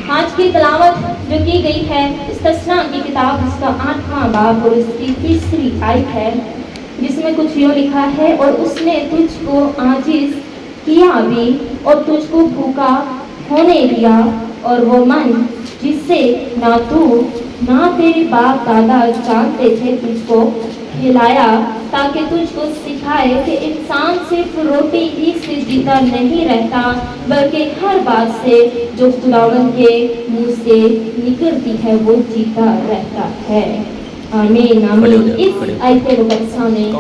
آج کی تلاوت جو کی گئی ہے استثنا کی کتاب اس کا 8واں باب اور اس کی 3 آیت ہے، جس میں کچھ یوں لکھا ہے، اور اس نے تجھ کو عاجز کیا بھی اور تجھ کو بھوکا ہونے دیا، اور وہ من جس سے نہ تو نہ تیرے باپ دادا جانتے تھے تجھ کو کھلایا، تاکہ تجھ کو سکھائے کہ انسان صرف روٹی ہی سے جیتا نہیں رہتا بلکہ ہر بات سے جو خداوند کے منہ سے نکلتی ہے وہ جیتا رہتا ہے۔ آمین آمین۔ اس آیت مقدسہ میں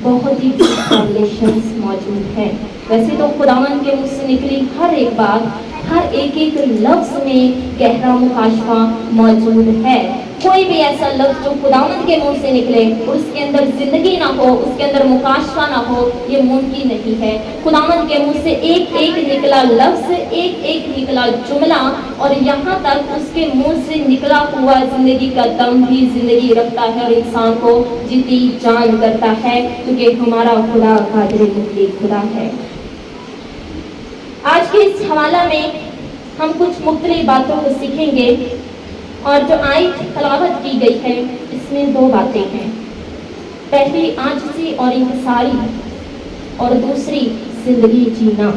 بہت ہی ریولیشنز موجود ہیں۔ ویسے تو خداوند کے منہ سے نکلی ہر ایک بات، ہر ایک لفظ میں گہرا مکاشفہ موجود ہے۔ کوئی بھی ایسا لفظ جو خداوند کے منہ سے نکلے اور اس کے اندر زندگی نہ ہو، اس کے اندر مکاشفہ نہ ہو، یہ ممکن نہیں ہے۔ خداوند کے منہ سے ایک نکلا لفظ، ایک نکلا جملہ، اور یہاں تک اس کے منہ سے نکلا ہوا زندگی کا دم بھی زندگی رکھتا ہے اور انسان کو جیتی جان کرتا ہے، کیونکہ ہمارا خدا قادر مطلق خدا ہے۔ آج کے اس حوالہ میں ہم کچھ مختلف باتوں کو سیکھیں گے، اور جو آیت تلاوت کی گئی ہے اس میں 2 باتیں ہیں۔ پہلی عاجزی اور انکساری، اور دوسری زندگی جینا۔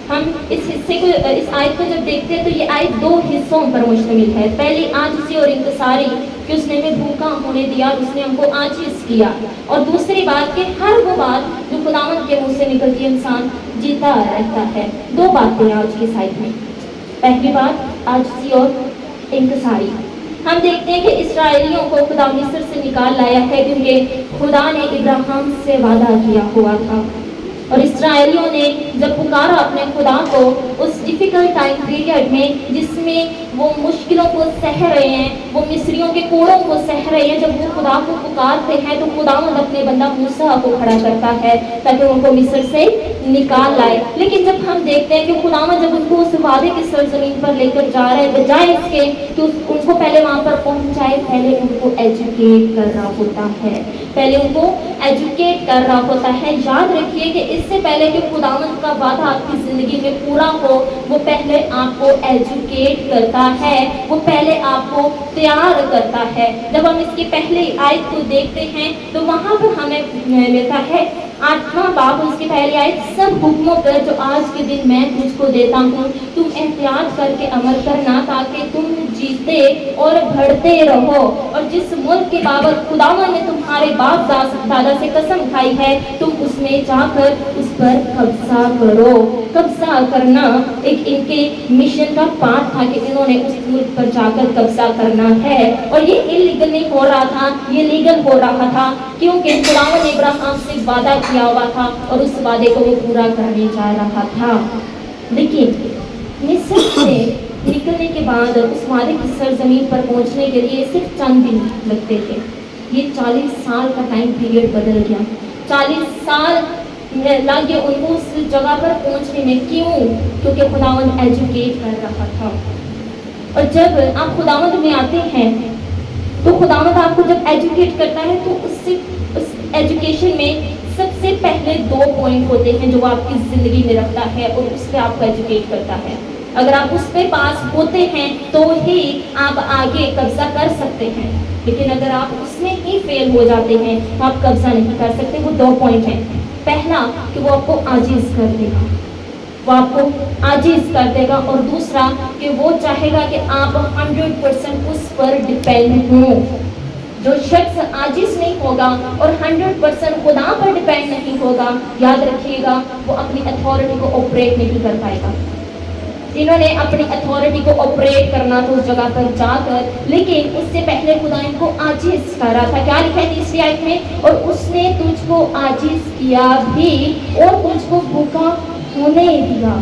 ہم اس حصے کو، اس آیت کو جب دیکھتے ہیں تو یہ آیت 2 حصوں پر مشتمل ہے۔ پہلی عاجزی اور انکساری کہ اس نے ہمیں بھوکا ہونے دیا اور اس نے ہم کو عاجز کیا، اور دوسری بات کہ ہر وہ بات جو خداوند کے منہ سے نکلتی ہے انسان جیتا رہتا ہے۔ 2 باتیں آج کی آیت میں۔ پہلی بات عاجزی اور انکساری۔ ہم دیکھتے ہیں کہ اسرائیلیوں کو خدا مصر سے نکال لایا ہے کیونکہ خدا نے ابراہیم سے وعدہ کیا ہوا تھا، اور اسرائیلیوں نے جب پکارا اپنے خدا کو اس ڈیفیکلٹ ٹائم پیریڈ میں جس میں وہ مشکلوں کو سہ رہے ہیں، وہ مصریوں کے کوڑوں کو سہ رہے ہیں، جب وہ خدا کو پکارتے ہیں تو خداوند اپنے بندہ موسیٰ کو کھڑا کرتا ہے تاکہ ان کو مصر سے نکال لائے۔ لیکن جب ہم دیکھتے ہیں کہ خداوند جب ان کو اس وعدے کی سرزمین پر لے کر جا رہے ہیں، بجائے اس کے کہ ان کو پہلے وہاں پر پہنچائے، پہلے ان کو ایجوکیٹ کر رہا ہوتا ہے، پہلے ان کو ایجوکیٹ کر رہا ہوتا ہے۔ یاد رکھیے کہ اس سے پہلے کہ خداوند کا وعدہ آپ کی زندگی میں پورا ہو، وہ پہلے آپ کو ایجوکیٹ کرتا ہے، وہ پہلے آپ کو تیار کرتا ہے۔ جب ہم اس کی پہلی آیت کو دیکھتے ہیں تو وہاں پر ہمیں ملتا ہے 8واں باب، اس کی پہلی آیت، سب حکموں پر جو آج کے دن میں تجھ کو دیتا ہوں تم احتیاط کر کے عمل کرنا تاکہ تم جیتے اور بڑھتے رہو، اور جس ملک کے بابت خداوند نے تمہارے باپ دادا سے قسم کھائی ہے تم اس میں جا کر اس پر قبضہ کرو۔ قبضہ کرنا ایک ان کے مشن کا پارٹ تھا کہ انہوں نے اس ملک پر جا کر قبضہ کرنا ہے، اور یہ انلیگل نہیں ہو رہا تھا، یہ لیگل ہو رہا تھا، کیونکہ خداوند نے ابراہیم سے وعدہ کیا ہوا تھا اور اس وعدے کو وہ پورا کرنے جا رہا تھا۔ لیکن مصر سے نکلنے کے بعد اس وعدے کی سرزمین پر پہنچنے کے لیے صرف چند دن لگتے تھے۔ یہ 40 سال کا ٹائم پیریڈ بدل گیا، 40 سال لگے ان کو اس جگہ پر پہنچنے میں۔ کیوں؟ کیونکہ خداوند ایجوکیٹ کر رہا تھا، اور جب آپ خداوند میں آتے ہیں تو خداوند آپ کو جب ایجوکیٹ کرتا ہے تو اس ایجوکیشن میں سب سے پہلے 2 پوائنٹ ہوتے ہیں جو آپ کی زندگی میں رکھتا ہے اور اس پہ آپ کو ایجوکیٹ کرتا ہے۔ اگر آپ اس پہ پاس ہوتے ہیں تو ہی آپ آگے قبضہ کر سکتے ہیں، لیکن اگر آپ اس میں ہی فیل ہو جاتے ہیں تو آپ قبضہ نہیں کر سکتے۔ وہ 2 پوائنٹ ہیں۔ پہلا کہ وہ آپ کو عاجز کر دے گا، وہ آپ کو عاجز کر دے گا، اور دوسرا کہ وہ چاہے گا کہ آپ 100% اس پر ڈیپینڈ ہوں۔ جو شخص عاجز نہیں ہوگا اور 100% خدا پر ڈیپینڈ نہیں ہوگا، یاد رکھیے گا وہ اپنی اتھارٹی کو آپریٹ نہیں کر پائے گا۔ انہوں نے اپنی اتھارٹی کو آپریٹ کرنا تو اس جگہ پر جا کر، لیکن اس سے پہلے خدا ان کو عاجز کر رہا تھا۔ کیا لکھا ہے 3 آیت میں؟ اور اس نے تجھ کو عاجز کیا بھی اور تجھ کو بھوکا ہونے دیا،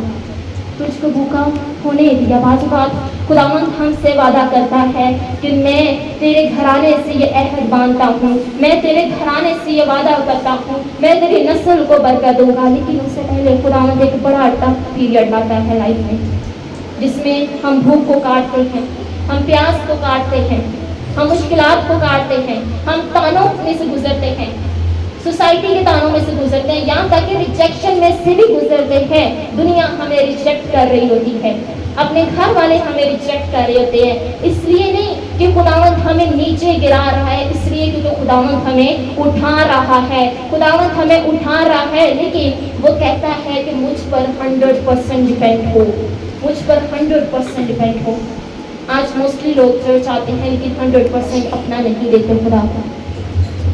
تجھ کو بھوکا ہونے دیا۔ بعض اوقات خداوند ہم سے وعدہ کرتا ہے کہ میں تیرے گھرانے سے یہ عہد باندھتا ہوں، میں تیرے گھرانے سے یہ وعدہ کرتا ہوں، میں تیری نسل کو برکت دوں گا، لیکن اس سے پہلے خداوند ایک بڑا ٹف پیریڈ لاتا ہے لائف میں، جس میں ہم بھوک کو کاٹتے ہیں، ہم پیاس کو کاٹتے ہیں، ہم مشکلات کو کاٹتے ہیں، ہم تانوں میں سے گزرتے ہیں۔ सोसाइटी के तानों में से गुजरते हैं, यहाँ तक कि रिजेक्शन में से भी गुजरते हैं। दुनिया हमें रिजेक्ट कर रही होती है, अपने घर वाले हमें रिजेक्ट कर रहे होते हैं, इसलिए नहीं कि खुदावंद हमें नीचे गिरा रहा है, इसलिए क्योंकि खुदावंद हमें उठा रहा है, खुदावंद हमें उठा रहा है। लेकिन वो कहता है कि मुझ पर 100% डिपेंड हो, मुझ पर 100% डिपेंड हो। आज मोस्टली लोग चर्च आते हैं लेकिन 100% अपना नहीं देते खुदा का।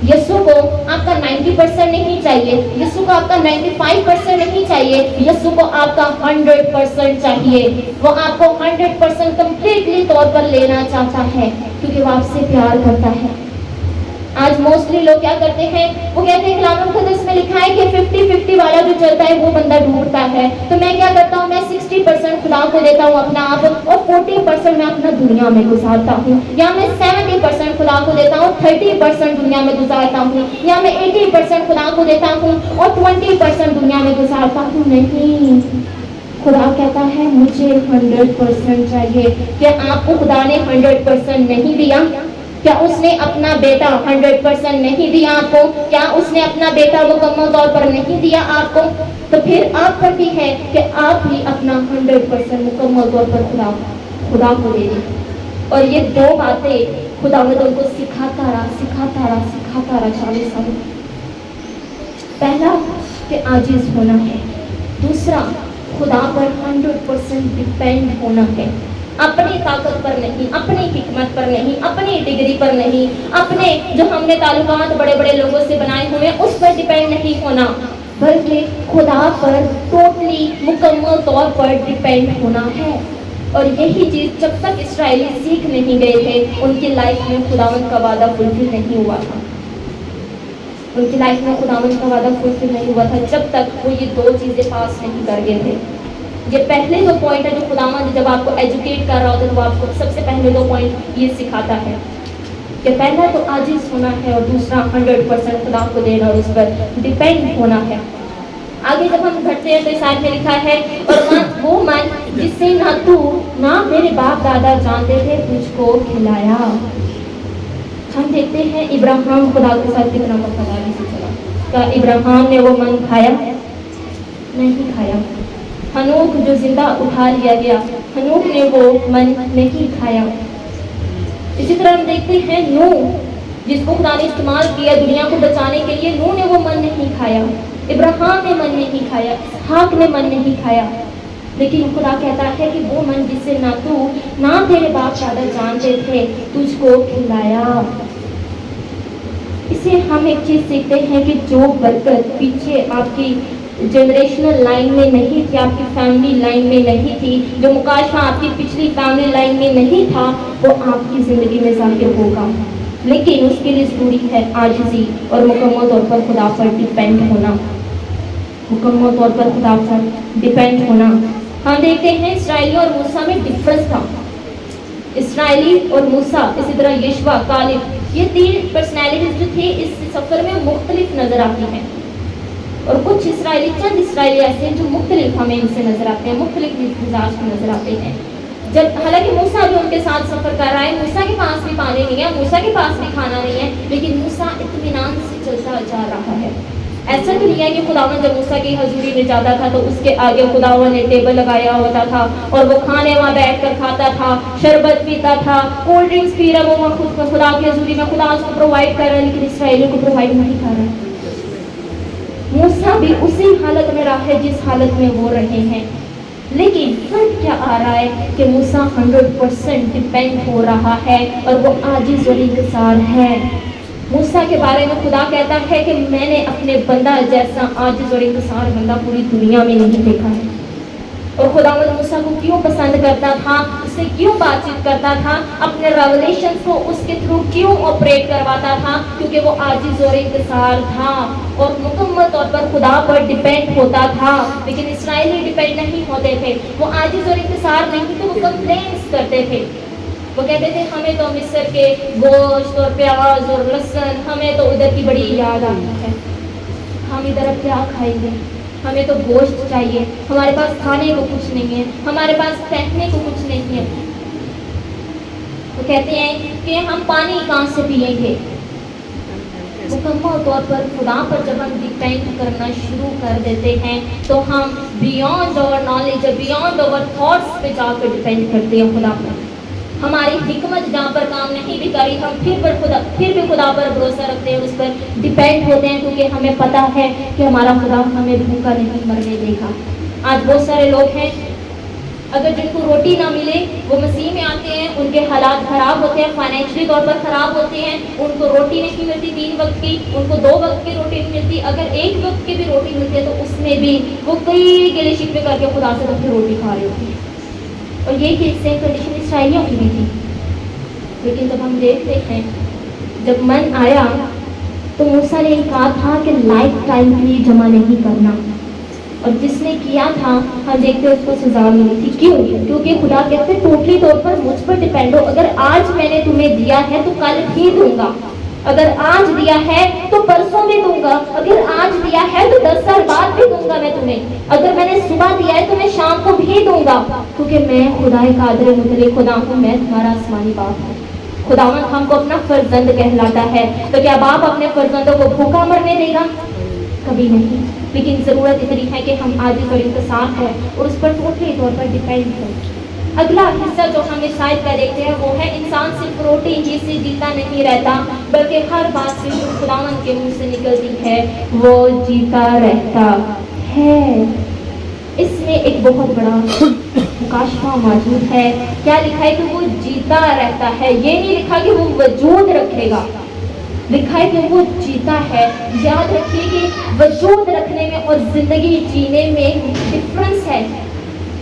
यीशु को आपका 90% नहीं चाहिए, यीशु को आपका 95% नहीं चाहिए, यीशु को आपका 100% चाहिए। वो आपको 100% कंप्लीटली तौर पर लेना चाहता है क्योंकि वो आपसे प्यार करता है। आज मोस्टली लोग क्या करते हैं, वो कहते हैं कलाम मुक़द्दस में लिखा है कि 50-50 वाला जो चलता है वो बंदा ढूंढता है। तो मैं क्या करता हूँ, मैं 60% खुदा को देता हूँ अपना आप, और 40% मैं अपना दुनिया में गुजारता हूँ, या मैं 70% खुदा को देता हूँ, 30% दुनिया में गुजारता हूँ, या मैं 80% खुदा को देता हूँ और 20% दुनिया में गुजारता हूँ। नहीं, खुदा कहता है मुझे 100% चाहिए। क्या आपको खुदा ने 100% नहीं दिया? क्या उसने अपना बेटा 100% नहीं दिया आपको? क्या उसने अपना बेटा मुकम्मल तौर पर नहीं दिया आपको? तो फिर आप पर भी है कि आप भी अपना 100% मुकम्मल तौर पर खुदा को दे दें। और ये दो बातें खुदा ने उनको सिखाता रहा 40 साल। पहला कि आजिज होना है, दूसरा खुदा पर 100% डिपेंड होना है, अपनी ताकत पर नहीं, अपनी हिकमत पर नहीं, अपनी डिग्री पर नहीं, अपने जो हमने ताल्लुकात बड़े बड़े लोगों से बनाए हुए हैं उस पर डिपेंड नहीं होना, बल्कि खुदा पर टोटली मुकम्मल तौर पर डिपेंड होना है। और यही चीज़ जब तक इस्राएली सीख नहीं गए थे, उनकी लाइफ में खुदावंद का वादा फुलफिल नहीं हुआ था, उनकी लाइफ में खुदावंद का वादा फुलफिल नहीं हुआ था जब तक वो ये दो चीज़ें पास नहीं कर गए थे। ये पहले दो पॉइंट है जो खुदावंद जब आपको एजुकेट कर रहा होता है तो वो आपको सबसे पहले दो पॉइंट ये सिखाता है कि पहला तो आजिज होना है और दूसरा 100% खुदा को देना और उस पर डिपेंड होना है। आगे जब हम घटते हैं तो इस आयत में लिखा है, और वो मन जिससे ना तू ना मेरे बाप दादा जानते थे तुझको खिलाया। हम देखते हैं इब्राहिम खुदा के साथ कितना वफादारी से चला। क्या इब्राहिम ने वो मन खाया? नहीं खाया। हनूक जो जिंदा उठा लिया गया, हनूक ने वो मन नहीं खाया। इसी तरह हम देखते हैं नूह, जिसको खुदा ने इस्तेमाल किया दुनिया को बचाने के लिए, नूह ने वो मन नहीं खाया, इब्राहिम ने मन नहीं खाया, इसहाक ने मन नहीं खाया। लेकिन खुदा कहता है कि वो मन जिसे ना तू ना तेरे बाप दादा जानते थे तुझको खिलाया। इसे हम एक चीज सीखते हैं कि जो बरकत पीछे आपकी जनरेशनल लाइन में नहीं थी, आपकी फैमिली लाइन में नहीं थी, जो मुकाशा आपकी पिछली फैमिली लाइन में नहीं था, वो आपकी ज़िंदगी में ज़ाहिर होगा। लेकिन उसके लिए ज़रूरी है आजिज़ी और मुकम्मल तौर पर खुदा पर डिपेंड होना, मुकम्मल तौर पर खुदा पर डिपेंड होना। हम देखते हैं इसराइली और मूसा में डिफरेंस था। इसराइली और मूसा, इसी तरह यशवा, कालिब, ये तीन पर्सनैलिटीज जो थे इस सफ़र में मुख्तलिफ नज़र आती हैं। और कुछ इसराइली, चंद इसराइली ऐसे हैं जो मुख्तलिफ हमें इनसे नज़र आते हैं, मुख्तलिफ मिजाज के नज़र आते हैं। जब हालांकि मूसा भी उनके साथ सफ़र कर रहा है, मूसा के पास भी पानी नहीं है, मूसा के पास भी खाना नहीं है, लेकिन मूसा इत्मीनान से चलता जा रहा है। ऐसा तो नहीं है कि खुदावन जब मूसा की हजूरी में जाता था तो उसके आगे खुदावन ने टेबल लगाया होता था और वो खाने वहाँ बैठ कर खाता था, शरबत पीता था, कोल्ड ड्रिंक्स पी रहा, वो वहाँ खुद खुदा की हजूरी में खुदा उसको प्रोवाइड कर रहा है, लेकिन इसराइलियों को प्रोवाइड नहीं कर रहा। मूसा भी उसी हालत में रहा है जिस हालत में वो रहे हैं, लेकिन फर्क क्या आ रहा है कि मूसा 100% डिपेंड हो रहा है और वो आजिज़ और इंकिसार है। मूसा के बारे में खुदा कहता है कि मैंने अपने बंदा जैसा आजिज़ और इंकिसार बंदा पूरी दुनिया में नहीं देखा है। और खुदावंद मूसा को क्यों पसंद करता था, उससे क्यों बातचीत करता था, अपने रेवलेशन को उसके थ्रू क्यों ऑपरेट करवाता था, क्योंकि वो आजिज़ और इंकिसार था और मुकम्मल तौर पर खुदा पर डिपेंड होता था। लेकिन इसराइली डिपेंड नहीं होते थे, वो आजिज़ और इंकिसार नहीं तो वो कंप्लेंट्स करते थे। वो कहते थे हमें तो मिस्र के गोश्त और प्याज और लहसुन, हमें तो उधर की बड़ी याद आती है, हम इधर अब क्या खाएंगे, हमें तो गोश्त चाहिए, हमारे पास खाने को कुछ नहीं है, हमारे पास पहनने को कुछ नहीं है। वो कहते हैं कि हम पानी कहाँ से पिएंगे, मुकम्मल तौर पर खुदा पर जब हम डिपेंड करना शुरू कर देते हैं तो हम beyond our knowledge, beyond our thoughts पे जाकर डिपेंड करते हैं खुदा पर। हमारी हिकमत जहाँ पर काम नहीं भी करी, हम फिर भी खुदा पर भरोसा रखते हैं, उस पर डिपेंड होते हैं, क्योंकि हमें पता है कि हमारा खुदा हमें भूखा नहीं मरने देगा। आज बहुत सारे लोग हैं, अगर जिनको रोटी ना मिले वो मसीह में आते हैं, उनके हालात ख़राब होते हैं, फाइनेंशियली तौर पर ख़राब होते हैं, उनको रोटी नहीं मिलती 3 वक्त की, उनको 2 वक्त की रोटी नहीं मिलती, अगर 1 वक्त की भी रोटी मिलती है तो उसमें भी वो कई गिले शिकवे करके खुदा से तो फिर रोटी खा रही होती है। और ये कि सेम कंडीशन इसराइलियों की भी थी। लेकिन जब हम देखते हैं, जब मन आया तो मूसा ने कहा था कि लाइफ टाइम के लिए जमा नहीं करना, और जिसने किया था हम देखते हैं उसको सजा मिली थी। क्यों? क्योंकि खुदा कहते टोटली तौर पर मुझ पर डिपेंड हो। अगर आज मैंने तुम्हें दिया है तो कल भी दूंगा, अगर आज दिया है तो परसों भी दूंगा, अगर आज दिया है तो 10 साल बाद भी दूंगा मैं तुम्हें, अगर मैंने सुबह दिया है तो मैं शाम को भी दूंगा, क्योंकि मैं खुदा कादिर मुतले खुदा हूँ, मैं तुम्हारा आसमानी बाप हूँ। खुदावंद हमको अपना फर्जंद कहलाता है, तो क्या बाप अपने फर्जंदों को भूखा मरने देगा? कभी नहीं। लेकिन ज़रूरत इतनी है कि हम आजिज़ और इंतसार है और उस पर टोटली तौर पर डिपेंड है। अगला हिस्सा जो हम इस आयत का देखते हैं वो है इंसान सिर्फ रोटी ही से जीता नहीं रहता, बल्कि हर बात से जो खुदावंद के मुंह से निकलती है वो जीता रहता है। इसमें एक बहुत बड़ा मुकाशफा मौजूद है। क्या लिखा है कि वो जीता रहता है, ये नहीं लिखा कि वो वजूद रखेगा, लिखा है कि वो जीता है। याद रखिए कि वजूद रखने में और ज़िंदगी जीने में डिफरेंस है।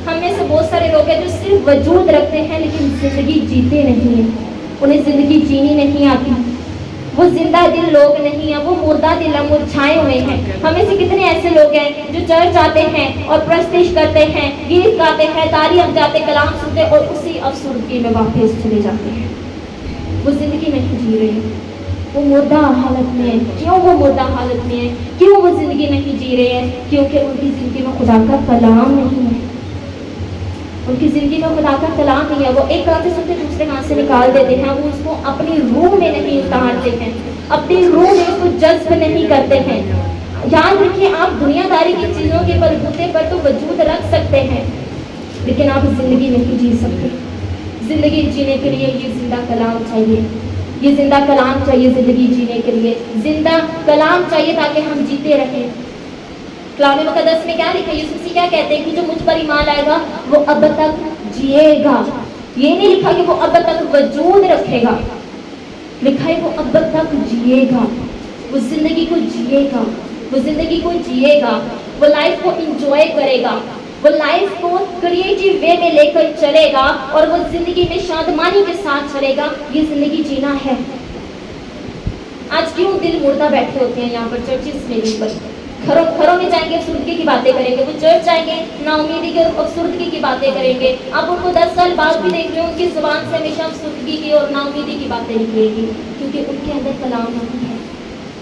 हम में से बहुत सारे लोग हैं जो सिर्फ वजूद रखते हैं लेकिन ज़िंदगी जीते नहीं हैं, उन्हें ज़िंदगी जीनी नहीं आती, वो जिंदा दिल लोग नहीं है, वो मुर्दा दिल मुरझाए हुए हैं। हमें से कितने ऐसे लोग हैं जो चर्च आते हैं और प्रस्तिश करते हैं, गीत गाते हैं, तारीफ जाते, कलाम सुनते और उसी अफसुर्दगी में वापस चले जाते हैं। वो ज़िंदगी नहीं जी रहे, वो मुर्दा हालत में है। क्यों वो मुर्दा हालत में है? क्यों वो ज़िंदगी नहीं जी रहे हैं? क्योंकि उनकी ज़िंदगी में खुदा का कलाम नहीं है, उनकी ज़िंदगी में खुदा का कलाम नहीं है। वो एक कान से सुनते दूसरे कान से निकाल देते हैं, वो उसको अपनी रूह में नहीं उतारते हैं, अपनी रूह में उसको जज्ब नहीं करते हैं। याद रखिए, आप दुनियादारी की चीज़ों के बलबूते पर तो वजूद रख सकते हैं लेकिन आप ज़िंदगी नहीं जी सकते। ज़िंदगी जीने के लिए ये जिंदा कलाम चाहिए, ये जिंदा कलाम चाहिए ज़िंदगी जीने के लिए, जिंदा कलाम चाहिए ताकि हम जीते रहें। कलाम मुकद्दस में क्या लिखा है? यीशु मसीह क्या कहते हैं कि जो मुझ पर ईमान लाएगा वो अब तक जिएगा। ये नहीं लिखा कि वो अब तक वजूद रखेगा, लिखा है वो अब तक जिएगा, वो जिंदगी को जिएगा, वो जिंदगी को जिएगा, वो लाइफ को इंजॉय करेगा, वो लाइफ को क्रिएटिव वे में लेकर चलेगा और वो जिंदगी में शादमानी के साथ चलेगा। ये जिंदगी जीना है। आज क्यों दिल मुर्दा बैठे होते हैं यहाँ पर चर्चिस में, पर घरों में जाएंगे अफसुर्दगी की बातें करेंगे, वो चर्च जाएंगे नाउमीदी की और अफसुर्दगी की बातें करेंगे। आप उनको 10 साल बाद भी देख रहे हो, उनकी जुबान से हमेशा अफसुर्दगी की और नाउमीदी की बातें निकलेगी, क्योंकि उनके अंदर कलाम नहीं है।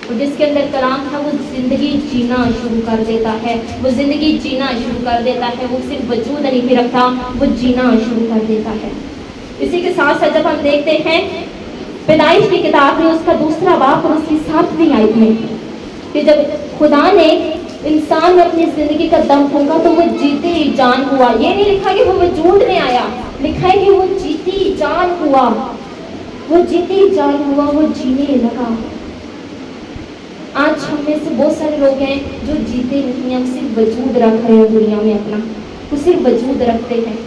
और जिसके अंदर कलाम है वो जिंदगी जीना शुरू कर देता है, वो जिंदगी जीना शुरू कर देता है, वो सिर्फ वजूद नहीं रखता, वो जीना शुरू कर देता है। इसी के साथ साथ जब हम देखते हैं पैदाइश की किताब में उसका 2 बाब और उसकी 7वीं आयत में कि जब खुदा ने इंसान में अपनी जिंदगी का दम फूंका तो वो जीती जान हुआ। ये नहीं लिखा कि वो वजूद में आया, लिखा है कि वो जीती जान हुआ, वो जीती जान हुआ, वो जीने लगा। आज हम में से बहुत सारे लोग हैं जो जीते नहीं हैं, सिर्फ वजूद रख रहे हैं दुनिया में अपना, वो सिर्फ वजूद रखते हैं।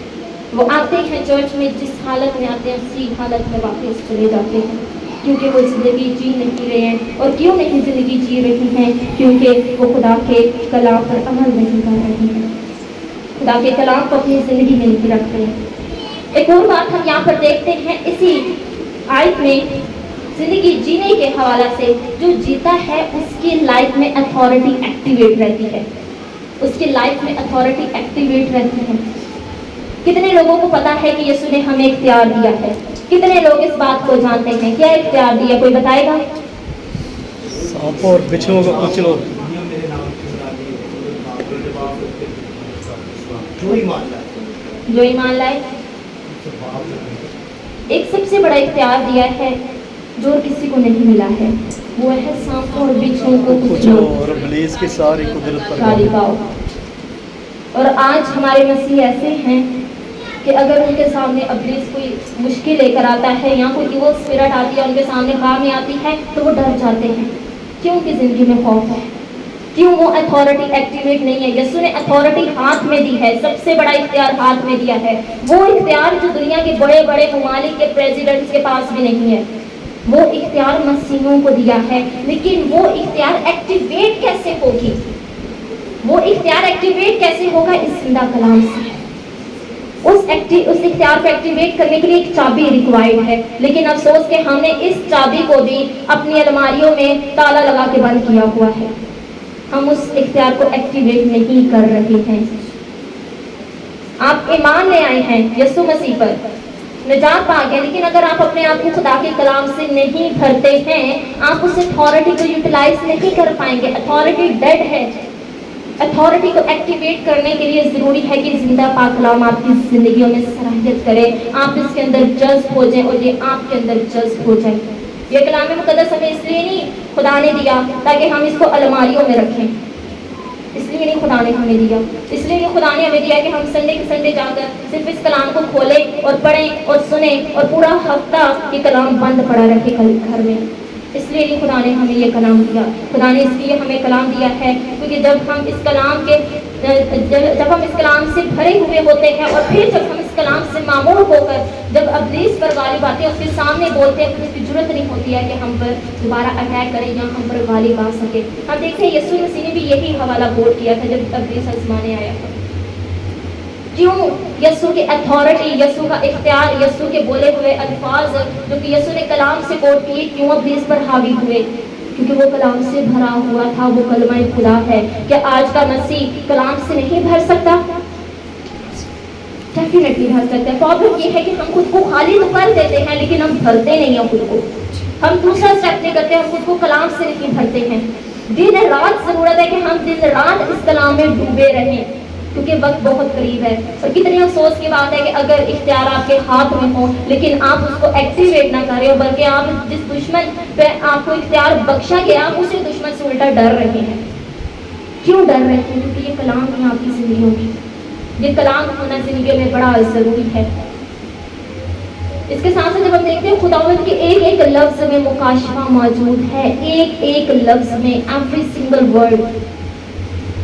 वो आते हैं चर्च में, जिस हालत में आते हैं उसी हालत में वापस चले जाते हैं, क्योंकि वो ज़िंदगी जी नहीं रहे हैं। और क्यों नहीं ज़िंदगी जी रही हैं? क्योंकि वो खुदा के कलाम पर अमल नहीं कर रही हैं, खुदा के कलाम को अपनी ज़िंदगी में नहीं रख रहे हैं। एक और बात हम यहाँ पर देखते हैं इसी आयत में, ज़िंदगी जीने के हवाला से जो जीता है उसकी लाइफ में अथॉरिटी एक्टिवेट रहती है, उसकी लाइफ में अथॉरिटी एक्टिवेट रहती है। कितने लोगों को पता है कि यीशु ने हमें इख्तियार दिया है? कितने लोग इस बात को जानते हैं? क्या इख्तियार दिया, कोई बताएगा? सांप और बिच्छुओं को कुछ लोग जो ईमान लाए, एक सबसे बड़ा इख्तियार दिया है जो किसी को नहीं मिला है, وہ ہے سانپوں اور بچھوؤں کو کچلو اور ابلیس کی ساری قدرت پر غالب آؤ۔ اور آج ہمارے مسیح ایسے ہیں کہ اگر ان کے سامنے ابلیس کوئی مشکل لے کر آتا ہے یا کوئی ایول اسپرٹ آتی ہے ان کے سامنے خامی آتی ہے تو وہ ڈر جاتے ہیں۔ کیوں؟ کی زندگی میں خوف ہے، کیوں وہ اتھارٹی ایکٹیویٹ نہیں ہے۔ یسوع نے اتھارٹی ہاتھ میں دی ہے، سب سے بڑا اختیار ہاتھ میں دیا ہے، وہ اختیار جو دنیا کے بڑے بڑے ممالک کے پریزیڈنٹس کے پاس بھی نہیں ہے، وہ اختیار مسیحوں کو دیا ہے۔ لیکن وہ اختیار ایکٹیویٹ کیسے ہوگی؟ وہ اختیار ایکٹیویٹ کیسے ہوگا؟ اس زندہ کلام سے۔ اس اختیار کو ایکٹیویٹ کرنے کے لیے ایک چابی ریکوائرڈ ہے، لیکن افسوس کہ ہم نے اس چابی کو بھی اپنی الماریوں میں تالا لگا کے بند کیا ہوا ہے، ہم اس اختیار کو ایکٹیویٹ نہیں کر رہے ہیں۔ آپ ایمان لے آئے ہیں یسوع مسیح پر، نجات پا گئے، لیکن اگر آپ اپنے آپ کو خدا کے کلام سے نہیں بھرتے ہیں، آپ اس اتھارٹی کو یوٹیلائز نہیں کر پائیں گے۔ اتھارٹی ڈیڈ ہے۔ اتھارٹی کو ایکٹیویٹ کرنے کے لیے ضروری ہے کہ زندہ پاک کلام آپ کی زندگیوں میں صلاحیت کرے، آپ اس کے اندر جذب ہو جائیں اور یہ آپ کے اندر جذب ہو جائے۔ یہ کلام مقدس ہمیں اس لیے نہیں خدا نے دیا تاکہ ہم اس کو الماریوں میں رکھیں، اس لیے نہیں خدا نے ہمیں دیا، اس لیے نہیں خدا نے ہمیں دیا کہ ہم سنڈے کے سنڈے جا کر صرف اس کلام کو کھولیں اور پڑھیں اور سنیں اور پورا ہفتہ یہ کلام بند پڑا رکھے گھر میں۔ اس لیے نہیں خدا نے ہمیں یہ کلام دیا۔ خدا نے اس لیے ہمیں کلام دیا ہے کیونکہ جب ہم اس کلام سے بھرے ہوئے ہوتے ہیں اور پھر جب ہم اس کلام سے معمور ہو کر جب ابلیس پر غالب آتے ہیں، اس کے سامنے بولتے ہیں، اس کی ضرورت نہیں ہوتی ہے کہ ہم پر دوبارہ اٹیک کرے یا ہم پر غالب آ سکے۔ ہم دیکھتے ہیں یسوع مسیح نے بھی یہی حوالہ بول کیا تھا جب ابلیس آزمانے آیا تھا۔ کیوں؟ یسوع کی اتھارٹی، یسوع کا اختیار، یسوع کے بولے ہوئے الفاظ جو کہ یسوع نے کلام سے کوٹ کیے، کیوں ابلیس پر حاوی ہوئے؟ کیونکہ وہ کلام سے بھرا ہوا تھا، وہ کلمہ خدا ہے۔ کیا آج کا مسیح کلام سے نہیں بھر سکتا؟ ڈیفینیٹلی بھر سکتا ہے۔ پرابلم یہ ہے کہ ہم خود کو خالی تو کر دیتے ہیں لیکن ہم بھرتے نہیں ہیں خود کو، ہم دوسرا اسٹیپ نہیں کرتے، ہم خود کو کلام سے نہیں بھرتے ہیں۔ دن رات ضرورت ہے کہ ہم دن رات اس کلام میں ڈوبے رہیں کیونکہ وقت بہت قریب ہے۔ اور کتنی افسوس کی بات ہے کہ اگر اختیار آپ کے ہاتھ میں ہو لیکن آپ اس کو ایکٹیویٹ نہ کریں، بلکہ آپ جس دشمن پہ آپ کو اختیار بخشا گیا آپ اسی دشمن سے الٹا ڈر رہے ہیں۔ کیوں ڈر رہے ہیں؟ کیونکہ یہ کلام ہی آپ کی زندگیوں کی، یہ کلام ہونا زندگی میں بڑا ضروری ہے۔ اس کے ساتھ جب ہم دیکھتے ہیں خداوند کے ایک ایک لفظ میں مکاشفہ موجود ہے، ایک ایک لفظ میں، ایوری سنگل ورڈ،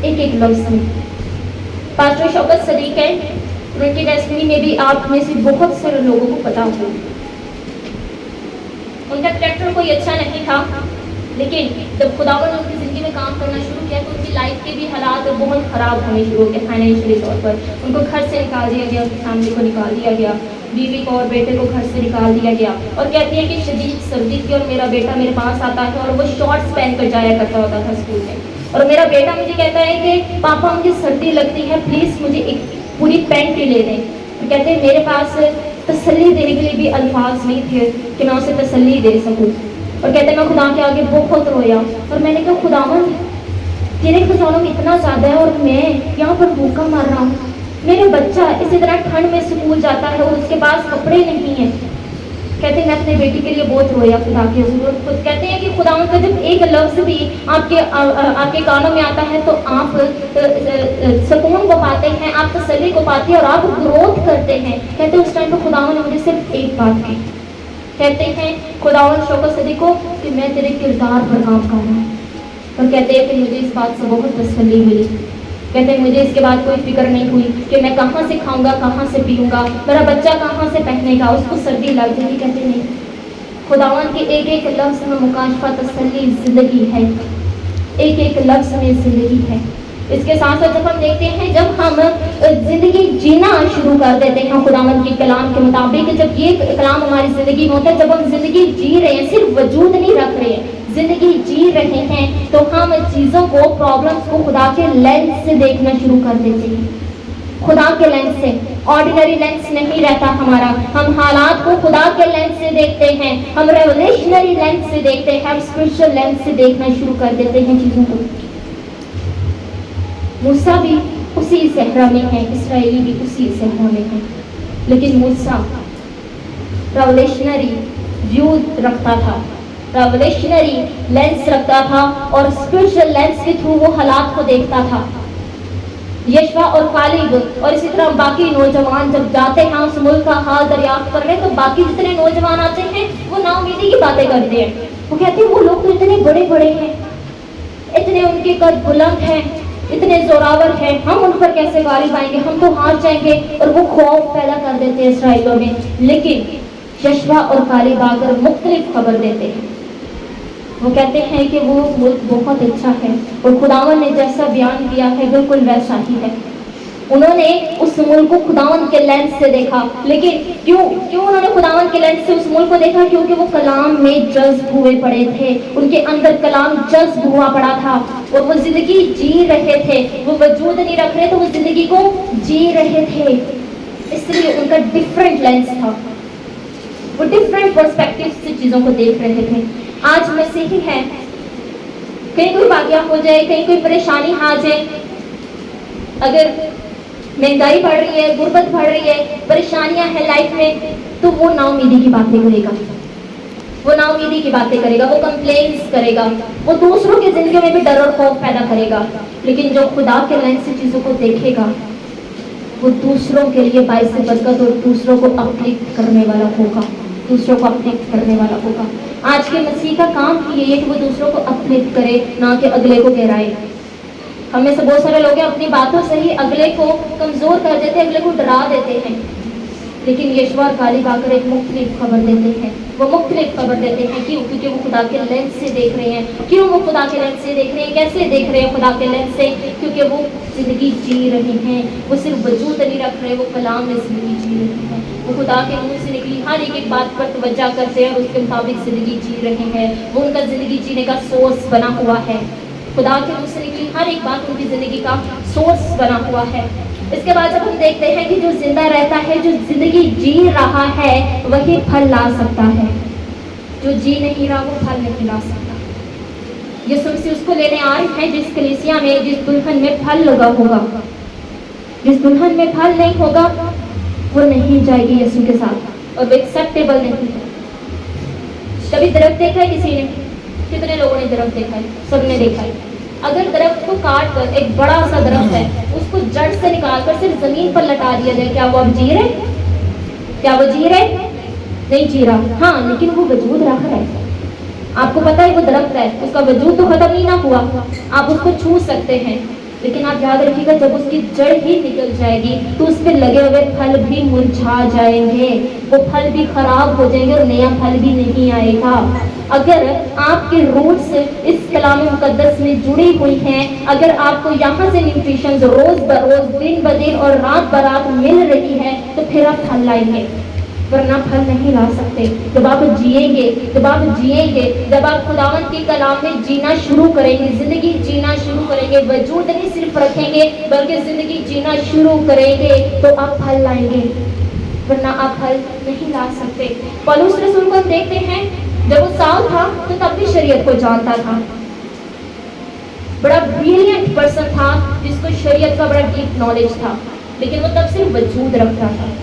ایک ایک لفظ میں۔ پاسٹر شوکت صدیق ہے، ان کی ٹیسٹمنی میں بھی آپ میں سے بہت سارے لوگوں کو پتا ہو، ان کا کریکٹر کوئی اچھا نہیں تھا، لیکن جب خداوند نے ان کی زندگی میں کام کرنا شروع کیا تو ان کی لائف کے بھی حالات بہت خراب ہونے شروع ہو گئے۔ فائنینشلی طور پر ان کو گھر سے نکال دیا گیا، ان کی فیملی کو نکال دیا گیا، بیوی کو اور بیٹے کو گھر سے نکال دیا گیا۔ اور کہتی ہے کہ شدید سردی تھی اور میرا بیٹا میرے پاس آتا ہے اور وہ شارٹس پہن کر جایا کرتا ہوتا تھا اسکول میں، اور میرا بیٹا مجھے کہتا ہے کہ پاپا مجھے سردی لگتی ہے، پلیز مجھے ایک پوری پینٹ ہی لے دیں۔ اور کہتے ہیں میرے پاس تسلی دینے کے لیے بھی الفاظ نہیں تھے کہ میں اسے تسلی دے سکوں، اور کہتے ہیں میں خدا کے آگے بہت رویا اور میں نے کہا خداوند تیرے خزانوں میں اتنا زیادہ ہے اور میں یہاں پر بھوکا مر رہا ہوں، میرے بچہ اسی طرح ٹھنڈ میں اسکول جاتا ہے اور اس کے پاس کپڑے نہیں ہیں۔ کہتے ہیں میں اپنے بیٹی کے لیے بہت رویا خدا کی حضور۔ خود کہتے ہیں کہ خداوند کا جب ایک لفظ بھی آپ کے کانوں میں آتا ہے تو آپ سکون کو پاتے ہیں، آپ تسلی کو پاتے ہیں اور آپ گروتھ کرتے ہیں۔ کہتے ہیں اس ٹائم پہ خداوند نے مجھے صرف ایک بات کی، کہتے ہیں خداوند شوکت صدیق کو کہ میں تیرے کردار پر کام کر رہا ہوں، اور کہتے ہیں کہ مجھے اس بات سے بہت تسلی ملی۔ کہتے ہیں مجھے اس کے بعد کوئی فکر نہیں ہوئی کہ میں کہاں سے کھاؤں گا، کہاں سے پیوں گا، میرا بچہ کہاں سے پہنے گا، اس کو سردی لگ جائے گی۔ کہتے نہیں، خداوند کے ایک ایک لفظ میں مکاشفہ تسلی زندگی ہے، ایک ایک لفظ میں زندگی ہے۔ اس کے ساتھ ساتھ جب ہم دیکھتے ہیں جب ہم زندگی جینا شروع کر دیتے ہیں خداوند کے کلام کے مطابق، جب یہ کلام ہماری زندگی میں ہوتا ہے، جب ہم زندگی جی رہے ہیں، صرف وجود نہیں رکھ رہے ہیں، زندگی جی رہے ہیں، تو ہم چیزوں کو، پرابلمس کو خدا کے لینس سے دیکھنا شروع کر دیتے ہیں، خدا کے لینس سے۔ آرڈینری لینس نہیں رہتا ہمارا، ہم حالات کو خدا کے لینس سے دیکھتے ہیں، ہم ریولیشنری لینس سے دیکھتے ہیں، ہم اسپرچل لینس سے دیکھنا شروع کر دیتے ہیں چیزوں کو۔ موسیٰ بھی اسی صحرا میں ہے، اسرائیلی بھی اسی صحرا میں ہے، لیکن موسیٰ ریولیشنری ویو رکھتا تھا، रेवोल्यूशनरी लेंस रखता था और स्पिरिचुअल लेंस के थ्रू वो हालात को देखता था। यशवा और कालिब और इसी तरह बाकी नौजवान जब जाते हैं उस मुल्क का हाल दरियाफ्त करने, तो बाकी जितने नौजवान आते हैं वो नाउमीदी की बातें करते हैं। वो कहते हैं वो लोग तो इतने बड़े बड़े हैं, इतने उनके कद बुलंद हैं, इतने जोरावर हैं, हम उन पर कैसे गालिब आएंगे, हम तो हार जाएंगे। और वो खौफ पैदा कर देते हैं इसराइलियों में। लेकिन यशवा और कालिब आकर मुख्तलिफ खबर देते हैं। वो कहते हैं कि वो मुल्क बहुत अच्छा है और खुदावन ने जैसा बयान किया है बिल्कुल वैसा ही है। उन्होंने उस मुल्क को खुदावन के लेंस से देखा। लेकिन क्यों उन्होंने खुदावन के लेंस से उस मुल्क को देखा? क्योंकि वो कलाम में जज्ब हुए पड़े थे, उनके अंदर कलाम जज्ब हुआ पड़ा था और वो जिंदगी जी रहे थे। वो वजूद नहीं रख रहे थे, वो जिंदगी को जी रहे थे। इसलिए उनका डिफरेंट लेंस था, वो डिफरेंट पर्सपेक्टिव से चीजों को देख रहे थे। आज मसीही है, कहीं कोई वाक़या हो जाए, कहीं कोई परेशानी आ जाए, अगर महंगाई बढ़ रही है, गुर्बत बढ़ रही है, परेशानियां हैं लाइफ में, तो वो नाउमीदी की बातें करेगा, वो नाउमीदी की बातें करेगा, वो कंप्लेंट्स करेगा, वो दूसरों की जिंदगी में भी डर और खौफ पैदा करेगा। लेकिन जो खुदा के लेंस से चीजों को देखेगा, वो दूसरों के लिए बाइस बरकत और दूसरों को अपलिफ्ट करने वाला होगा, दूसरों को अपलिफ्ट करने वाला होगा। आज के मसीह का काम ही ये है कि वो दूसरों को अपलिफ्ट करे, ना कि अगले को गिराए। हम में से बहुत सारे लोग अपनी बातों से ही अगले को कमजोर कर देते हैं, अगले को डरा देते हैं। लेकिन यशवा और कालिब आकर एक मुख्तलिफ खबर देते हैं। वो मुख्तलिफ खबर देते हैं क्यों? क्योंकि वो खुदा के लेंस से देख रहे हैं। क्यों वो खुदा के लेंस से देख रहे हैं? कैसे देख रहे हैं खुदा के लेंस से? क्योंकि वो जिंदगी जी रहे हैं। वो सिर्फ वजूद नहीं रख रहे, वो कलाम में जिंदगी जी रहे हैं। वो खुदा के मुंह से निकली हर एक बात पर तवज्जो करते हैं और उसके मुताबिक जिंदगी जी रहे हैं। वो उनका जिंदगी जीने का सोर्स बना हुआ है। खुदा के मुंह से निकली हर एक बात उनकी जिंदगी का सोर्स बना हुआ है। इसके बाद जब हम देखते हैं कि जो जिंदा रहता है, जो जिंदगी जी रहा है, वही फल ला सकता है। जो जी नहीं रहा वो फल नहीं ला सकता। यीशु मसीह उसको लेने आ रहे हैं जिस कलीसिया में, जिस दुल्हन में फल लगा होगा। जिस दुल्हन में फल नहीं होगा वो नहीं जाएगी यीशु के साथ, और वो एक्सेप्टेबल नहीं है। कभी दरख्त देखा है किसी ने? कितने लोगों ने दरख्त देखा है? सबने देखा है। अगर दरख्त को काट कर, एक बड़ा सा दरख्त है, उसको जड़ से निकाल कर सिर्फ जमीन पर लटा दिया जाए, क्या वो अब जी रहे? क्या वो जी रहे? नहीं जी रहा। हाँ, लेकिन वो वजूद रख रहा है। आपको पता है वो दरख्त है, उसका वजूद तो खत्म नहीं ना हुआ, आप उसको छू सकते हैं। लेकिन आप याद रखिएगा, जब उसकी जड़ ही निकल जाएगी तो उस पर लगे हुए फल भी मुरझा जाएंगे, वो फल भी खराब हो जाएंगे और नया फल भी नहीं आएगा। अगर आपके रूट्स इस कलाम मुकद्दस में जुड़ी हुई हैं, अगर आपको यहाँ से न्यूट्रिशन रोज बरोज, दिन ब दिन और रात ब रात मिल रही है, तो फिर आप फल लाएंगे, वरना फल नहीं ला सकते। जब आप जिएंगे, जब आप खुदावंद के कलाम में जीना शुरू करेंगे, जिंदगी जीना शुरू करेंगे, वजूद नहीं सिर्फ रखेंगे बल्कि जिंदगी जीना शुरू करेंगे, तो आप फल लाएंगे, वरना आप फल नहीं ला सकते। पौलुस रसूल को हम देखते हैं, जब वो साल था तो तब भी शरीयत को जानता था, बड़ा ब्रिलियंट पर्सन था जिसको शरीयत का बड़ा डीप नॉलेज था, लेकिन वो तब सिर्फ वजूद रखता था।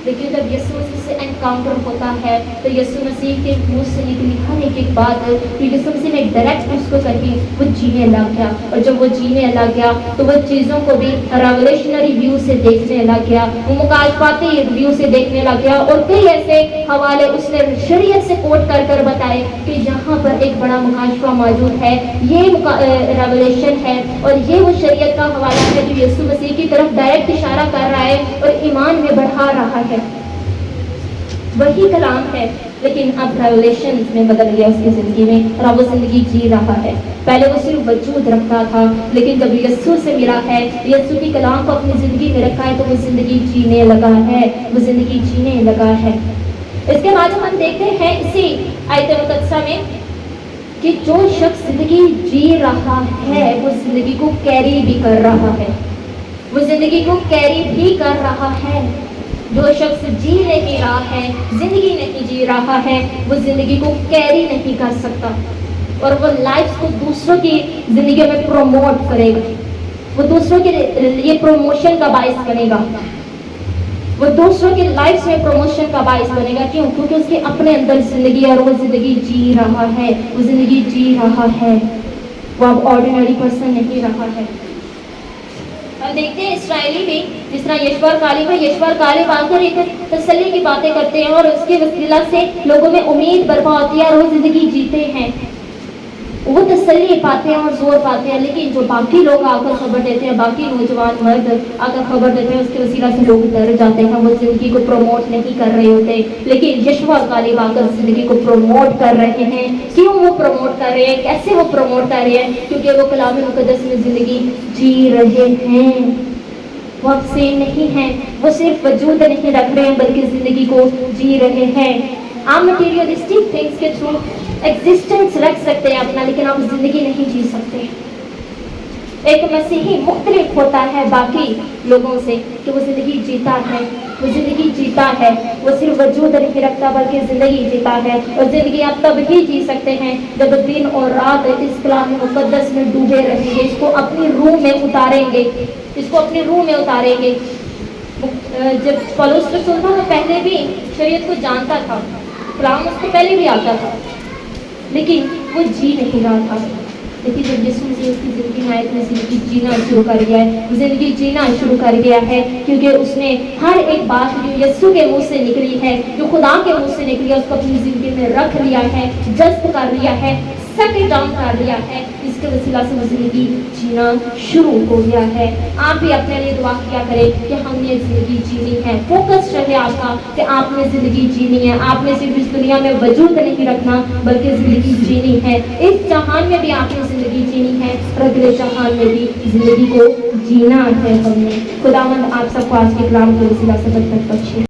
लेकिन जब यीशु मसीह से एनकाउंटर होता है तो यीशु मसीह के मुंह से निकली हर एक बात, तो यीशु मसीह ने डायरेक्ट उसको कही, वो जीने लग गया। और जब वो जीने लग गया तो वो चीज़ों को भी रेवोल्यूशनरी व्यू से देखने लग गया, वो मुकाशफाती व्यू से देखने लग गया। और कई ऐसे हवाले उसने शरीयत से कोट कर कर बताए कि यहाँ पर एक बड़ा मुकाशफा मौजूद है, ये रेवोल्यूशन है और ये वो शरीयत का हवाला है जो यीशु मसीह की तरफ डायरेक्ट इशारा कर रहा है और ईमान में बढ़ा रहा है। वही कलाम है, लेकिन अब रेवोल्यूशन में बदल गया उसकी जिंदगी में, और अब वो जिंदगी जी रहा है। पहले वो सिर्फ वजूद रखता था, लेकिन जब यीशु से मिला है, यीशु की कलाम को अपनी जिंदगी में रखा है, तो वो जिंदगी जीने लगा है, वो जिंदगी जीने लगा है। इसके बाद हम देखते हैं इसी आयत मुकद्दसा में कि जो शख्स जिंदगी जी रहा है वो जिंदगी को कैरी भी कर रहा है, वो जिंदगी को कैरी भी कर रहा है। जो शख्स जी नहीं रहा है, जिंदगी नहीं जी रहा है, वो जिंदगी को कैरी नहीं कर सकता और वो लाइफ को दूसरों की जिंदगी में प्रमोट करेगा, वो दूसरों के लिए प्रमोशन का बायस बनेगा। वो दूसरों की लाइफ में प्रमोशन का बाइस बनेगा। क्यों? क्योंकि उसके अपने अंदर जिंदगी है और वो जिंदगी जी रहा है, वो जिंदगी जी रहा है, वो अब ऑर्डिनरी पर्सन नहीं रहा है। हम देखते हैं इसराइली में जिस तरह यशवर कालीब आकर एक तसल्ली की बातें करते हैं और उसके वसीला से लोगों में उम्मीद बर्पा होती है और वो जिंदगी जीते हैं, वो तसल्ली पाते हैं और जोर पाते हैं। लेकिन जो बाकी लोग आकर खबर देते हैं, बाकी नौजवान मर्द आकर खबर देते हैं, उसके वसीला से लोग डर जाते हैं, वो जिंदगी को प्रमोट नहीं कर रहे होते। लेकिन यशवा और कालीब आकर जिंदगी को प्रमोट कर रहे हैं। क्यों वो प्रमोट कर रहे हैं? कैसे वो प्रमोट कर रहे हैं? क्योंकि वो कलाम मुकद्दस में जिंदगी जी रहे हैं। वो अब सेम नहीं है, वो सिर्फ वजूद नहीं रख रहे हैं बल्कि जिंदगी को जी रहे हैं। आप मटीरियलिस्टिक थिंग्स के थ्रू एग्जिस्टेंस रख सकते हैं अपना, लेकिन आप जिंदगी नहीं जी सकते। एक मसीही मुख्तलिफ होता है बाकी लोगों से कि वो जिंदगी जीता है, वो जिंदगी जीता है, वो सिर्फ वजूद नहीं रखता बल्कि जिंदगी जीता है। और जिंदगी आप तब ही जी सकते हैं जब दिन और रात इस कलाम मुकद्दस में डूबे रहेंगे, इसको अपनी रूह में उतारेंगे, इसको अपनी रूह में उतारेंगे। जब पौलुस रसूल था वो पहले भी शरीयत को जानता था, कलाम उसको पहले भी आता था, लेकिन वो जी नहीं रहा था। लेकिन जब यीशु मसीह उसकी ज़िंदगी में आए तो ज़िंदगी जीना शुरू कर गया है, ज़िंदगी जीना शुरू कर गया है, क्योंकि उसने हर एक बात जो यीशु के मुंह से निकली है, जो खुदा के मुंह से निकली है, उसको अपनी ज़िंदगी में रख लिया है, जज्ब कर लिया है, सेटल डाउन कर लिया है। इसके वसीला से वो ज़िंदगी जीना शुरू हो गया है। आप भी अपने लिए दुआ किया करें कि हमने ज़िंदगी जीनी है। फोकस रहे आपका कि आपने ज़िंदगी जीनी है, आपने सिर्फ इस दुनिया में वजूद नहीं रखना बल्कि ज़िंदगी जीनी है। इस जहान में भी आपने ज़िंदगी जीनी है और अगले जहान में भी ज़िंदगी को जीना है हमने। खुदावंद आप सबको आज के कलाम के वसीला से बरकत बख्शे।